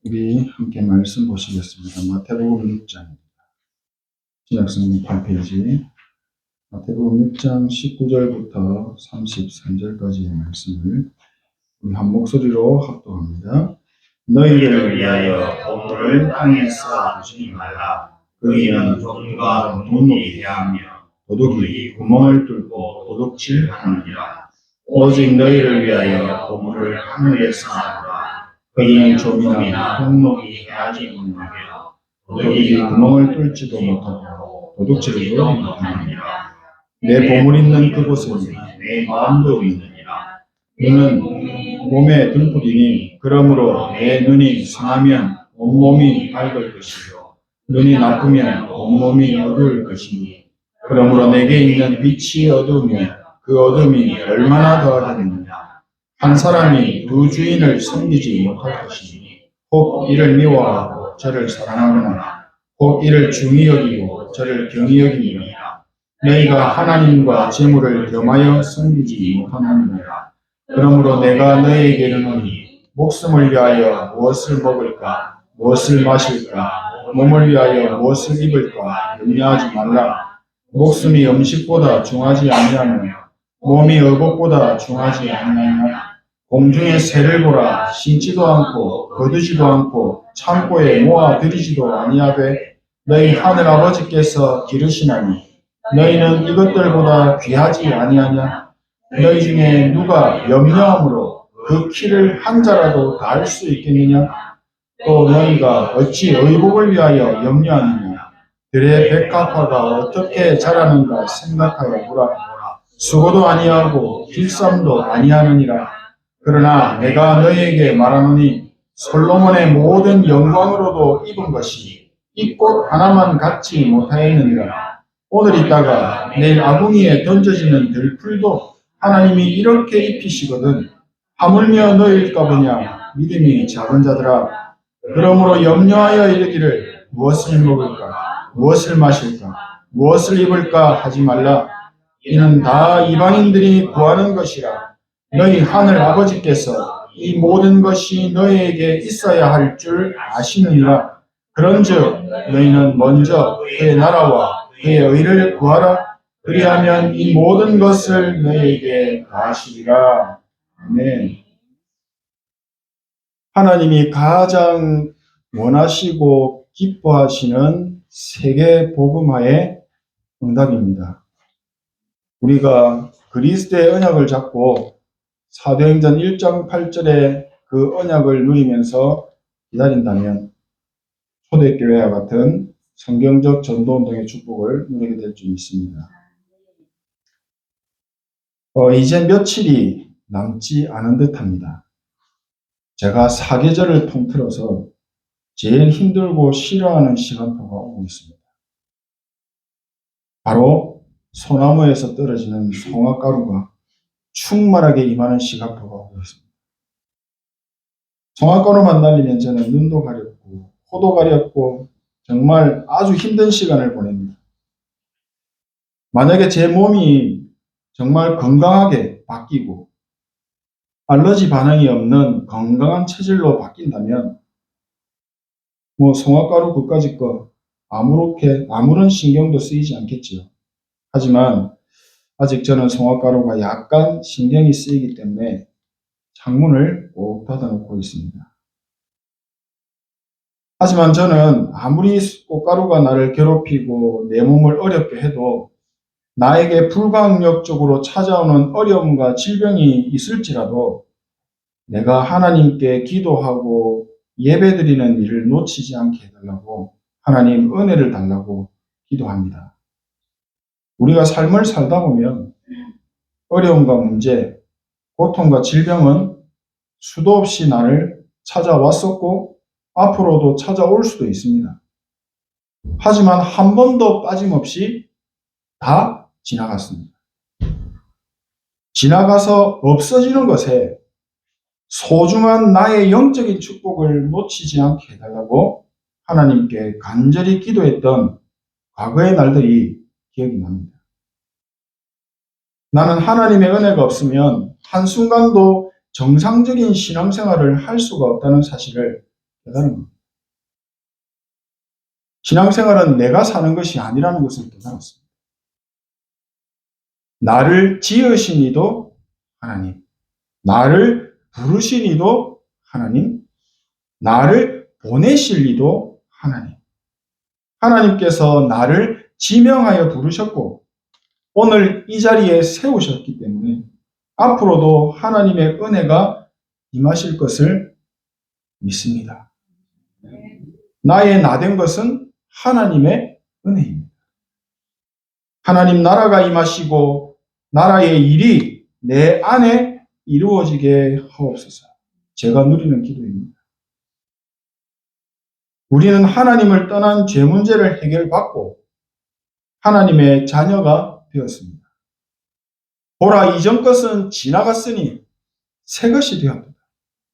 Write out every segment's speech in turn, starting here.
우리 함께 말씀 보시겠습니다. 마태복음 6장입니다. 신약성경 8페이지 마태복음 6장 19절부터 33절까지의 말씀을 우리 한 목소리로 합독합니다. 너희를 위하여 보물을 땅에 쌓아두지 말라. 거기는 종과 동록이 해하며 도둑이 구멍을 뚫고 도둑질하느니라. 오직 너희를 위하여 보물을 하늘에 쌓아두라. 거기는 좀이나 동록이 해하지 못하며 도둑이 구멍을 뚫지도 못하고 도둑질도 못하느니라. 내 보물 있는 그곳에는 내 마음도 있느니라. 눈은 몸의 등불이니 그러므로 내 눈이 성하면 온몸이 밝을 것이요 눈이 나쁘면 온몸이 어두울 것이니 그러므로 내게 있는 빛이 어두우면 그 어둠이 얼마나 더하겠느냐. 한 사람이 두 주인을 섬기지 못할 것이니 혹 이를 미워하고 저를 사랑하거나 혹 이를 중히 여기고 저를 경히 여기니라. 너희가 하나님과 재물을 겸하여 섬기지 못하느니라. 그러므로 내가 너희에게 이르노니 목숨을 위하여 무엇을 먹을까 무엇을 마실까 몸을 위하여 무엇을 입을까 염려하지 말라. 목숨이 음식보다 중하지 아니하며 몸이 의복보다 중하지 아니하냐. 공중의 새를 보라. 심지도 않고 거두지도 않고 창고에 모아들이지도 아니하되 너희 하늘 아버지께서 기르시나니 너희는 이것들보다 귀하지 아니하냐. 너희 중에 누가 염려함으로 그 키를 한 자라도 다할 수 있겠느냐. 또 너희가 어찌 의복을 위하여 염려하느냐. 들의 백합화가 어떻게 자라는가 생각하여 보라. 수고도 아니하고 길쌈도 아니하느니라. 그러나 내가 너희에게 말하노니 솔로몬의 모든 영광으로도 입은 것이 이 꽃 하나만 갖지 못하였느니라. 오늘 있다가 내일 아궁이에 던져지는 들풀도 하나님이 이렇게 입히시거든 하물며 너희일까 보냐. 믿음이 작은 자들아. 그러므로 염려하여 이르기를 무엇을 먹을까 무엇을 마실까 무엇을 입을까 하지 말라. 이는 다 이방인들이 구하는 것이라. 너희 하늘 아버지께서 이 모든 것이 너희에게 있어야 할 줄 아시느니라. 그런즉 너희는 먼저 그의 나라와 그의 의를 구하라. 그리하면 이 모든 것을 너희에게 더하시리라. 아멘. 하나님이 가장 원하시고 기뻐하시는 세계 복음화의 응답입니다. 우리가 그리스도의 언약을 잡고 사도행전 1장 8절의 그 언약을 누리면서 기다린다면 초대교회와 같은 성경적 전도운동의 축복을 누리게 될 줄 믿습니다. 이제 며칠이 남지 않은 듯합니다. 제가 사계절을 통틀어서 제일 힘들고 싫어하는 시간표가 오고 있습니다. 바로 소나무에서 떨어지는 송화가루가 충만하게 임하는 시간표가 오고 있습니다. 송화가루만 날리면 저는 눈도 가렵고 코도 가렵고 정말 아주 힘든 시간을 보냅니다. 만약에 제 몸이 정말 건강하게 바뀌고 알러지 반응이 없는 건강한 체질로 바뀐다면 송화가루 그까짓 거 아무런 신경도 쓰이지 않겠지요. 하지만 아직 저는 송화가루가 약간 신경이 쓰이기 때문에 창문을 꼭 닫아놓고 있습니다. 하지만 저는 아무리 꽃가루가 나를 괴롭히고 내 몸을 어렵게 해도 나에게 불가항력적으로 찾아오는 어려움과 질병이 있을지라도 내가 하나님께 기도하고 예배드리는 일을 놓치지 않게 해달라고 하나님 은혜를 달라고 기도합니다. 우리가 삶을 살다 보면 어려움과 문제, 고통과 질병은 수도 없이 나를 찾아왔었고 앞으로도 찾아올 수도 있습니다. 하지만 한 번도 빠짐없이 다 지나갔습니다. 지나가서 없어지는 것에 소중한 나의 영적인 축복을 놓치지 않게 해달라고 하나님께 간절히 기도했던 과거의 날들이 기억이 납니다. 나는 하나님의 은혜가 없으면 한순간도 정상적인 신앙생활을 할 수가 없다는 사실을 깨달은 겁니다. 신앙생활은 내가 사는 것이 아니라는 것을 깨달았습니다. 나를 지으신 이도 하나님, 나를 부르신 이도 하나님, 나를 보내실 이도 하나님. 하나님께서 나를 지명하여 부르셨고 오늘 이 자리에 세우셨기 때문에 앞으로도 하나님의 은혜가 임하실 것을 믿습니다. 나의 나된 것은 하나님의 은혜입니다. 하나님 나라가 임하시고 나라의 일이 내 안에 이루어지게 하옵소서. 제가 누리는 기도입니다. 우리는 하나님을 떠난 죄 문제를 해결받고 하나님의 자녀가 되었습니다. 보라, 이전 것은 지나갔으니 새 것이 되었다.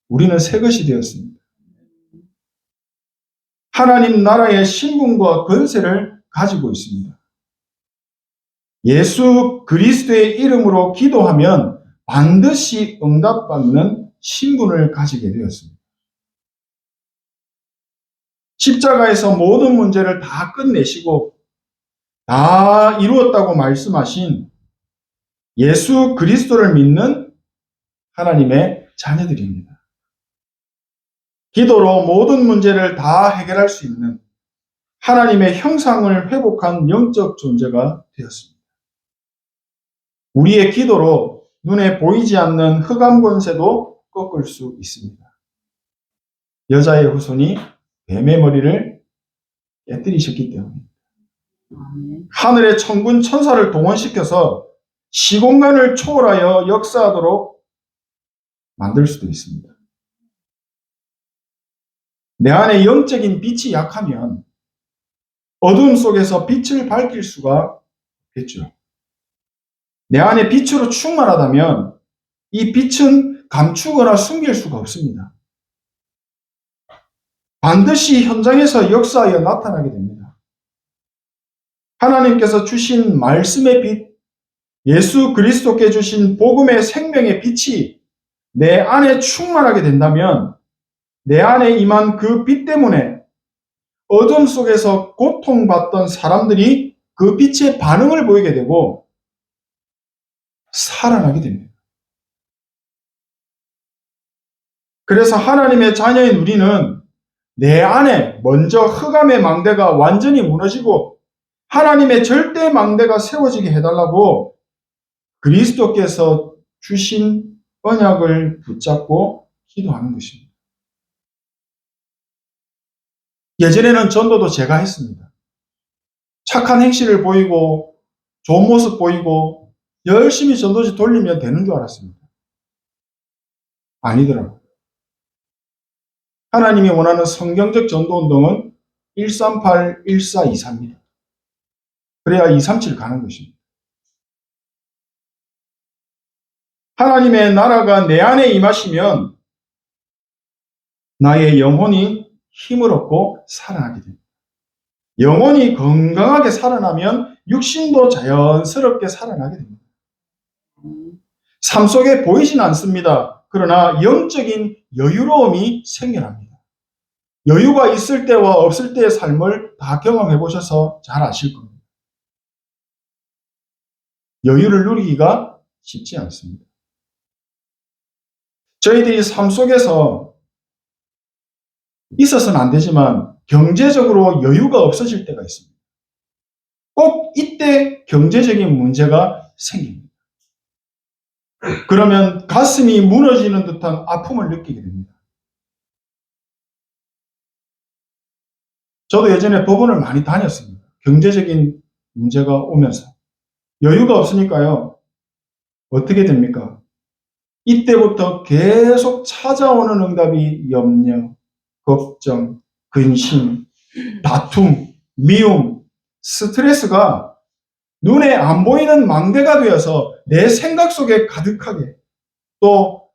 우리는 새 것이 되었습니다. 하나님 나라의 신분과 권세를 가지고 있습니다. 예수 그리스도의 이름으로 기도하면 반드시 응답받는 신분을 가지게 되었습니다. 십자가에서 모든 문제를 다 끝내시고 다 이루었다고 말씀하신 예수 그리스도를 믿는 하나님의 자녀들입니다. 기도로 모든 문제를 다 해결할 수 있는 하나님의 형상을 회복한 영적 존재가 되었습니다. 우리의 기도로 눈에 보이지 않는 흑암 권세도 꺾을 수 있습니다. 여자의 후손이 뱀의 머리를 깨뜨리셨기 때문입니다. 하늘의 천군 천사를 동원시켜서 시공간을 초월하여 역사하도록 만들 수도 있습니다. 내 안에 영적인 빛이 약하면 어두움 속에서 빛을 밝힐 수가 없겠죠. 내 안에 빛으로 충만하다면 이 빛은 감추거나 숨길 수가 없습니다. 반드시 현장에서 역사하여 나타나게 됩니다. 하나님께서 주신 말씀의 빛, 예수 그리스도께 주신 복음의 생명의 빛이 내 안에 충만하게 된다면 내 안에 임한 그 빛 때문에 어둠 속에서 고통받던 사람들이 그 빛의 반응을 보이게 되고 살아나게 됩니다. 그래서 하나님의 자녀인 우리는 내 안에 먼저 흑암의 망대가 완전히 무너지고 하나님의 절대 망대가 세워지게 해달라고 그리스도께서 주신 언약을 붙잡고 기도하는 것입니다. 예전에는 전도도 제가 했습니다. 착한 행실을 보이고 좋은 모습 보이고 열심히 전도지 돌리면 되는 줄 알았습니다. 아니더라고요. 하나님이 원하는 성경적 전도운동은 138, 1424입니다. 그래야 237 가는 것입니다. 하나님의 나라가 내 안에 임하시면 나의 영혼이 힘을 얻고 살아나게 됩니다. 영혼이 건강하게 살아나면 육신도 자연스럽게 살아나게 됩니다. 삶 속에 보이진 않습니다. 그러나 영적인 여유로움이 생겨납니다. 여유가 있을 때와 없을 때의 삶을 다 경험해 보셔서 잘 아실 겁니다. 여유를 누리기가 쉽지 않습니다. 저희들이 삶 속에서 있어서는 안 되지만 경제적으로 여유가 없어질 때가 있습니다. 꼭 이때 경제적인 문제가 생깁니다. 그러면 가슴이 무너지는 듯한 아픔을 느끼게 됩니다. 저도 예전에 법원을 많이 다녔습니다. 경제적인 문제가 오면서. 여유가 없으니까요. 어떻게 됩니까? 이때부터 계속 찾아오는 응답이 염려, 걱정, 근심, 다툼, 미움, 스트레스가 눈에 안 보이는 망대가 되어서 내 생각 속에 가득하게 또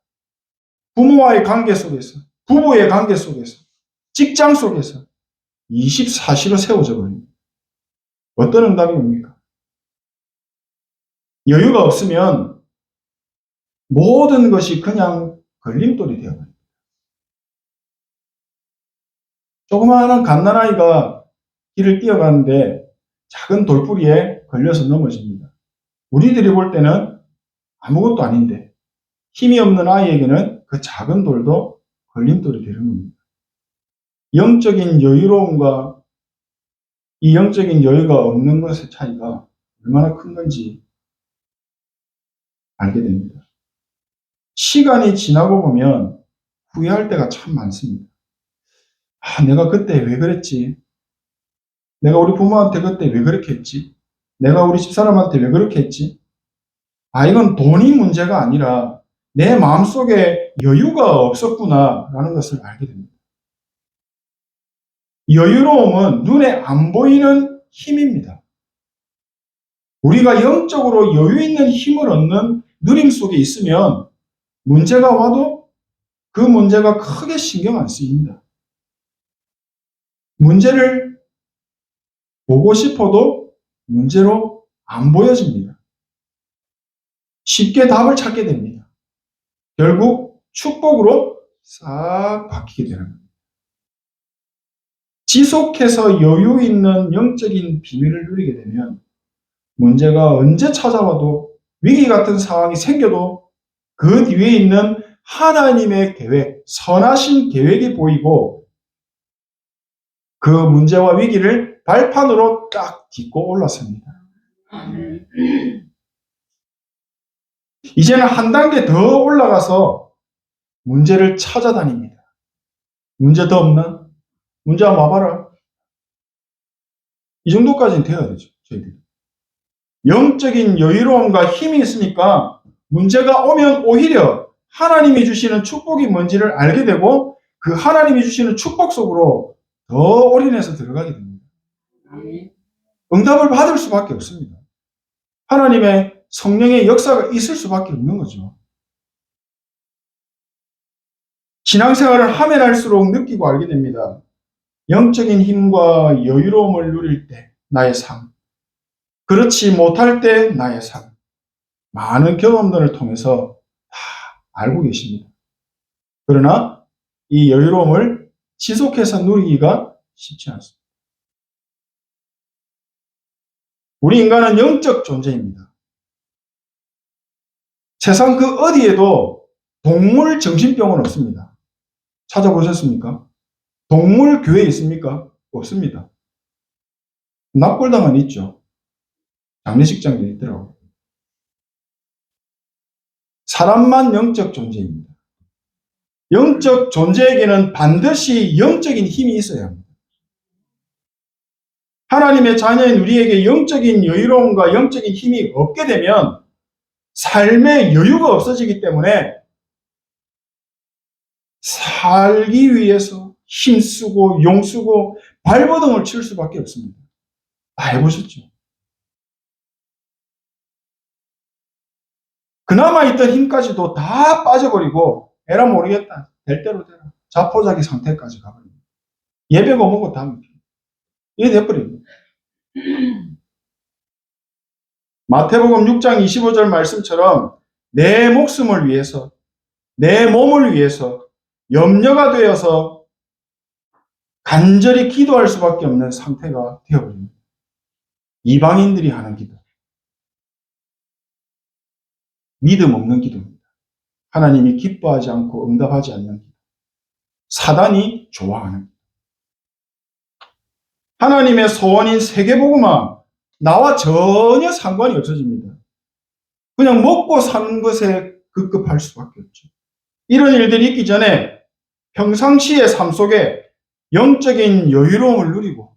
부모와의 관계 속에서, 부부의 관계 속에서, 직장 속에서 24시로 세워져 버립니다. 어떤 응답이 옵니까? 여유가 없으면 모든 것이 그냥 걸림돌이 되어버립니다. 조그마한 갓난아이가 길을 뛰어가는데 작은 돌뿌리에 걸려서 넘어집니다. 우리들이 볼 때는 아무것도 아닌데 힘이 없는 아이에게는 그 작은 돌도 걸림돌이 되는 겁니다. 영적인 여유로움과 이 영적인 여유가 없는 것의 차이가 얼마나 큰 건지 알게 됩니다. 시간이 지나고 보면 후회할 때가 참 많습니다. 내가 그때 왜 그랬지? 내가 우리 부모한테 그때 왜 그렇게 했지? 내가 우리 집사람한테 왜 그렇게 했지? 이건 돈이 문제가 아니라 내 마음속에 여유가 없었구나라는 것을 알게 됩니다. 여유로움은 눈에 안 보이는 힘입니다. 우리가 영적으로 여유 있는 힘을 얻는 누림 속에 있으면 문제가 와도 그 문제가 크게 신경 안 쓰입니다. 문제를 보고 싶어도 문제로 안 보여집니다. 쉽게 답을 찾게 됩니다. 결국 축복으로 싹 바뀌게 되는 겁니다. 지속해서 여유 있는 영적인 비밀을 누리게 되면 문제가 언제 찾아와도 위기 같은 상황이 생겨도 그 뒤에 있는 하나님의 계획, 선하신 계획이 보이고 그 문제와 위기를 발판으로 딱 딛고 올라섭니다. 이제는 한 단계 더 올라가서 문제를 찾아다닙니다. 문제 더 없나? 문제 한번 와봐라. 이 정도까지는 되어야 되죠, 저희들이. 영적인 여유로움과 힘이 있으니까 문제가 오면 오히려 하나님이 주시는 축복이 뭔지를 알게 되고 그 하나님이 주시는 축복 속으로 더 올인해서 들어가게 됩니다. 응답을 받을 수밖에 없습니다. 하나님의 성령의 역사가 있을 수밖에 없는 거죠. 신앙생활을 하면 할수록 느끼고 알게 됩니다. 영적인 힘과 여유로움을 누릴 때 나의 삶, 그렇지 못할 때 나의 삶, 많은 경험들을 통해서 다 알고 계십니다. 그러나 이 여유로움을 지속해서 누리기가 쉽지 않습니다. 우리 인간은 영적 존재입니다. 세상 그 어디에도 동물 정신병은 없습니다. 찾아보셨습니까? 동물 교회 있습니까? 없습니다. 납골당은 있죠. 장례식장도 있더라고요. 사람만 영적 존재입니다. 영적 존재에게는 반드시 영적인 힘이 있어야 합니다. 하나님의 자녀인 우리에게 영적인 여유로움과 영적인 힘이 없게 되면 삶의 여유가 없어지기 때문에 살기 위해서 힘쓰고 용쓰고 발버둥을 칠 수밖에 없습니다. 다 해보셨죠? 그나마 있던 힘까지도 다 빠져버리고 에라 모르겠다. 될 대로 되라. 자포자기 상태까지 가버립니다. 예배가 뭐고 다 이게 돼버립니다. 마태복음 6장 25절 말씀처럼 내 목숨을 위해서 내 몸을 위해서 염려가 되어서 간절히 기도할 수밖에 없는 상태가 되어버립니다. 이방인들이 하는 기도. 믿음 없는 기도입니다. 하나님이 기뻐하지 않고 응답하지 않는 기도. 사단이 좋아하는 기도. 하나님의 소원인 세계복음화 나와 전혀 상관이 없어집니다. 그냥 먹고 사는 것에 급급할 수밖에 없죠. 이런 일들이 있기 전에 평상시의 삶 속에 영적인 여유로움을 누리고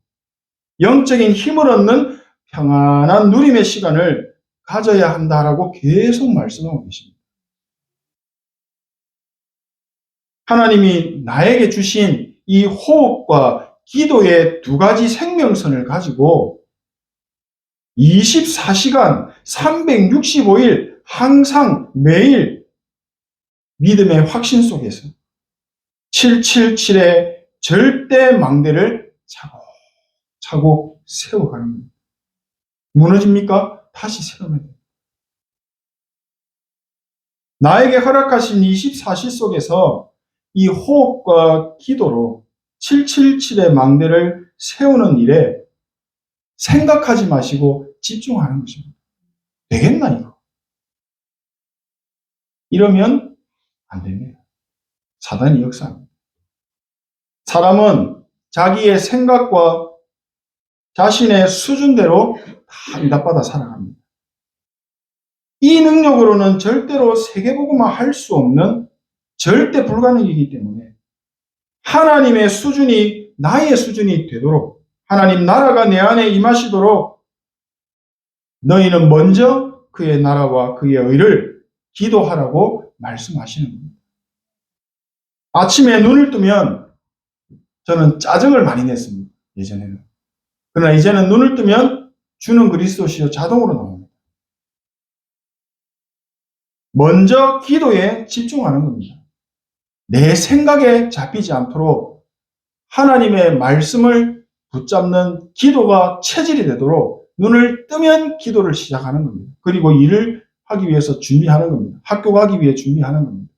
영적인 힘을 얻는 평안한 누림의 시간을 가져야 한다라고 계속 말씀하고 계십니다. 하나님이 나에게 주신 이 호흡과 기도의 두 가지 생명선을 가지고 24시간 365일 항상 매일 믿음의 확신 속에서 777의 절대 망대를 차곡차곡 세워가는 겁니다. 무너집니까? 다시 세우면 됩니다. 나에게 허락하신 24시 속에서 이 호흡과 기도로 777의 망대를 세우는 일에 생각하지 마시고 집중하는 것입니다. 되겠나 이거? 이러면 안 됩니다. 사단이 역사합니다. 사람은 자기의 생각과 자신의 수준대로 다 응답받아 살아갑니다. 이 능력으로는 절대로 세계복음화 할 수 없는 절대 불가능이기 때문에 하나님의 수준이 나의 수준이 되도록 하나님 나라가 내 안에 임하시도록 너희는 먼저 그의 나라와 그의 의를 기도하라고 말씀하시는 겁니다. 아침에 눈을 뜨면 저는 짜증을 많이 냈습니다. 예전에는. 그러나 이제는 눈을 뜨면 주는 그리스도시요 자동으로 나옵니다. 먼저 기도에 집중하는 겁니다. 내 생각에 잡히지 않도록 하나님의 말씀을 붙잡는 기도가 체질이 되도록 눈을 뜨면 기도를 시작하는 겁니다. 그리고 일을 하기 위해서 준비하는 겁니다. 학교 가기 위해 준비하는 겁니다.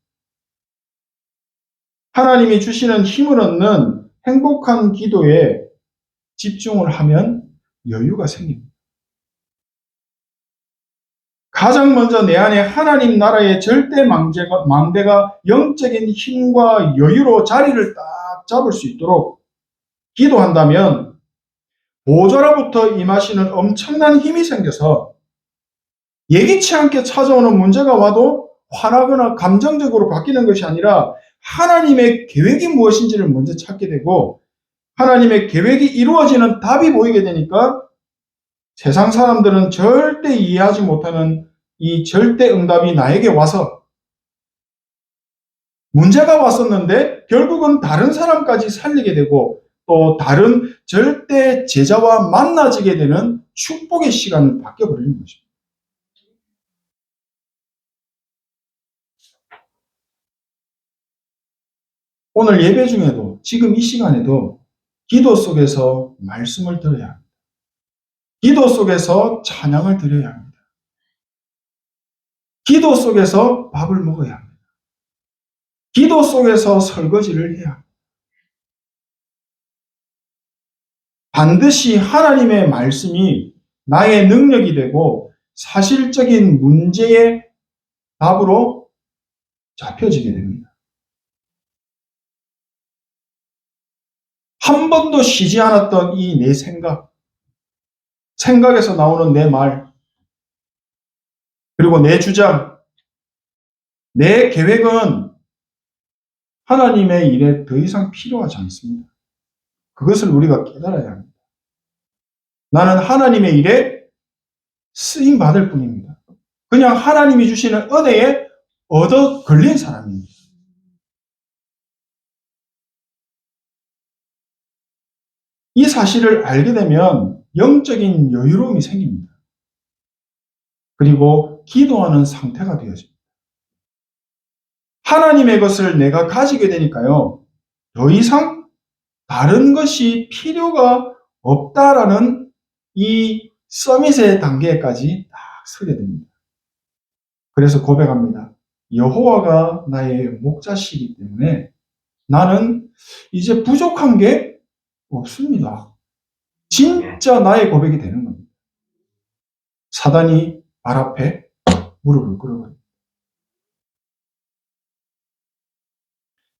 하나님이 주시는 힘을 얻는 행복한 기도에 집중을 하면 여유가 생깁니다. 가장 먼저 내 안에 하나님 나라의 절대 망대가 영적인 힘과 여유로 자리를 딱 잡을 수 있도록 기도한다면 보좌로부터 임하시는 엄청난 힘이 생겨서 예기치 않게 찾아오는 문제가 와도 화나거나 감정적으로 바뀌는 것이 아니라 하나님의 계획이 무엇인지를 먼저 찾게 되고 하나님의 계획이 이루어지는 답이 보이게 되니까 세상 사람들은 절대 이해하지 못하는 이 절대 응답이 나에게 와서 문제가 왔었는데 결국은 다른 사람까지 살리게 되고 또 다른 절대 제자와 만나지게 되는 축복의 시간을 바뀌어버리는 것입니다. 오늘 예배 중에도 지금 이 시간에도 기도 속에서 말씀을 들어야 합니다. 기도 속에서 찬양을 드려야 합니다. 기도 속에서 밥을 먹어야 합니다. 기도 속에서 설거지를 해야 합니다. 반드시 하나님의 말씀이 나의 능력이 되고 사실적인 문제의 답으로 잡혀지게 됩니다. 한 번도 쉬지 않았던 이 내 생각에서 나오는 내 말, 그리고 내 주장, 내 계획은 하나님의 일에 더 이상 필요하지 않습니다. 그것을 우리가 깨달아야 합니다. 나는 하나님의 일에 쓰임 받을 뿐입니다. 그냥 하나님이 주시는 은혜에 얻어 걸린 사람입니다. 이 사실을 알게 되면 영적인 여유로움이 생깁니다. 그리고 기도하는 상태가 되어집니다. 하나님의 것을 내가 가지게 되니까요. 더 이상 다른 것이 필요가 없다라는 이 서밋의 단계까지 딱 서게 됩니다. 그래서 고백합니다. 여호와가 나의 목자시기 때문에 나는 이제 부족한 게 없습니다. 진짜 나의 고백이 되는 겁니다. 사단이 발 앞에 무릎을 꿇어버립니다.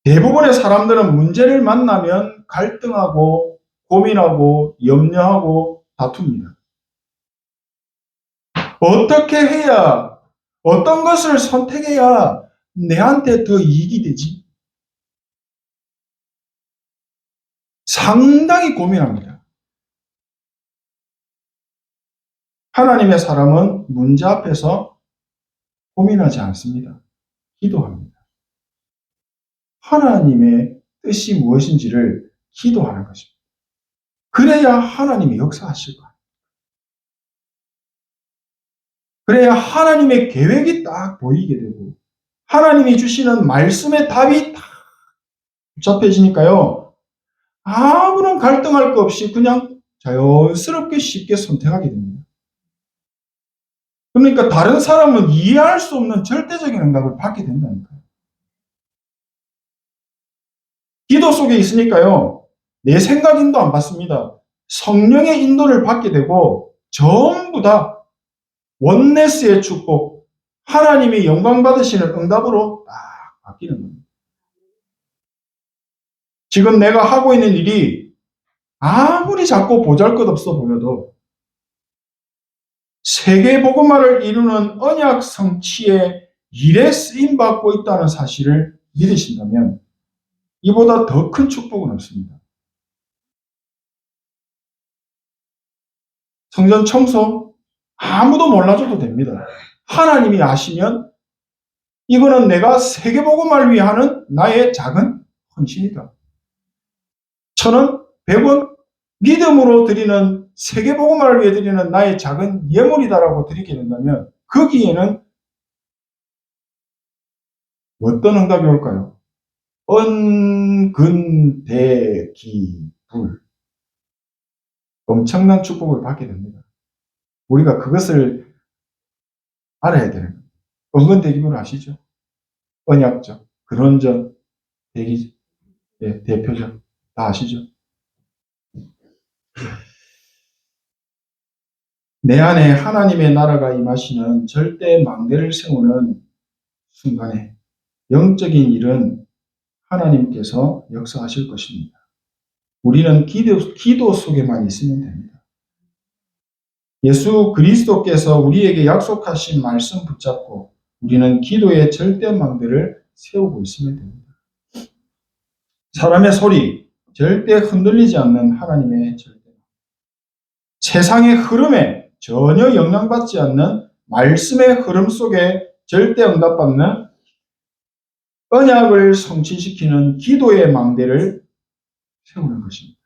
대부분의 사람들은 문제를 만나면 갈등하고 고민하고 염려하고 다툽니다. 어떻게 해야, 어떤 것을 선택해야 내한테 더 이익이 되지? 상당히 고민합니다. 하나님의 사람은 문제 앞에서 고민하지 않습니다. 기도합니다. 하나님의 뜻이 무엇인지를 기도하는 것입니다. 그래야 하나님이 역사하실 거예요. 그래야 하나님의 계획이 딱 보이게 되고 하나님이 주시는 말씀의 답이 딱 붙잡혀지니까요. 아무런 갈등할 것 없이 그냥 자연스럽게 쉽게 선택하게 됩니다. 그러니까 다른 사람은 이해할 수 없는 절대적인 응답을 받게 된다니까요. 기도 속에 있으니까요. 내 생각 인도 안 받습니다. 성령의 인도를 받게 되고 전부 다 원네스의 축복, 하나님이 영광 받으시는 응답으로 딱 바뀌는 겁니다. 지금 내가 하고 있는 일이 아무리 작고 보잘것없어 보여도 세계 복음화를 이루는 언약 성취의 일에 쓰임받고 있다는 사실을 믿으신다면 이보다 더 큰 축복은 없습니다. 성전 청소 아무도 몰라줘도 됩니다. 하나님이 아시면 이거는 내가 세계복음화를 위해 하는 나의 작은 헌신이다. 1,000원, 100원 믿음으로 드리는 세계복음화를 위해 드리는 나의 작은 예물이다라고 드리게 된다면 거기에는 어떤 응답이 올까요? 은근대기불 엄청난 축복을 받게 됩니다. 우리가 그것을 알아야 되는 거예요. 은근대기불 아시죠? 언약적, 근원적, 대기, 예, 대표적 다 아시죠? 내 안에 하나님의 나라가 임하시는 절대 망대를 세우는 순간에 영적인 일은 하나님께서 역사하실 것입니다. 우리는 기도 속에만 있으면 됩니다. 예수 그리스도께서 우리에게 약속하신 말씀 붙잡고 우리는 기도의 절대 망대를 세우고 있으면 됩니다. 사람의 소리, 절대 흔들리지 않는 하나님의 절대. 세상의 흐름에 전혀 영향받지 않는 말씀의 흐름 속에 절대 응답받는 언약을 성취시키는 기도의 망대를 세우는 것입니다.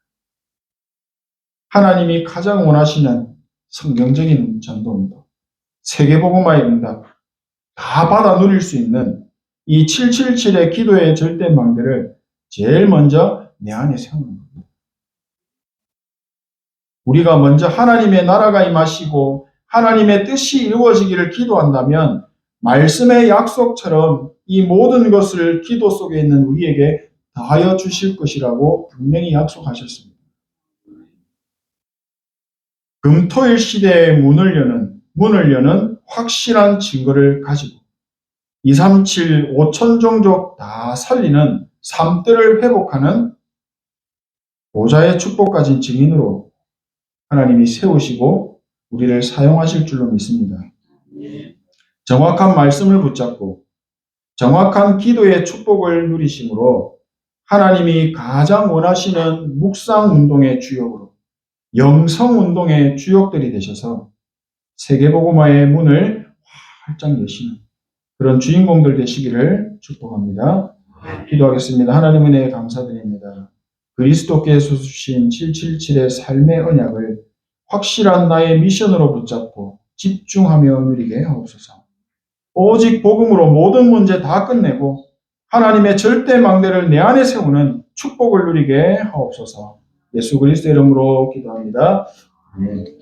하나님이 가장 원하시는 성경적인 전도운동, 세계복음화의 응답, 다 받아 누릴 수 있는 이 777의 기도의 절대 망대를 제일 먼저 내 안에 세우는 겁니다. 우리가 먼저 하나님의 나라가 임하시고 하나님의 뜻이 이루어지기를 기도한다면 말씀의 약속처럼 이 모든 것을 기도 속에 있는 우리에게 다하여 주실 것이라고 분명히 약속하셨습니다. 금토일 시대의 문을 여는 확실한 증거를 가지고 237, 5천 종족 다 살리는 삶들을 회복하는 보좌의 축복 가진 증인으로 하나님이 세우시고 우리를 사용하실 줄로 믿습니다. 정확한 말씀을 붙잡고 정확한 기도의 축복을 누리심으로 하나님이 가장 원하시는 묵상운동의 주역으로 영성운동의 주역들이 되셔서 세계복음화의 문을 활짝 여시는 그런 주인공들 되시기를 축복합니다. 기도하겠습니다. 하나님 은혜에 감사드립니다. 그리스도께서 주신 777의 삶의 언약을 확실한 나의 미션으로 붙잡고 집중하며 누리게 하옵소서. 오직 복음으로 모든 문제 다 끝내고 하나님의 절대 망대를 내 안에 세우는 축복을 누리게 하옵소서. 예수 그리스도 이름으로 기도합니다. 아멘.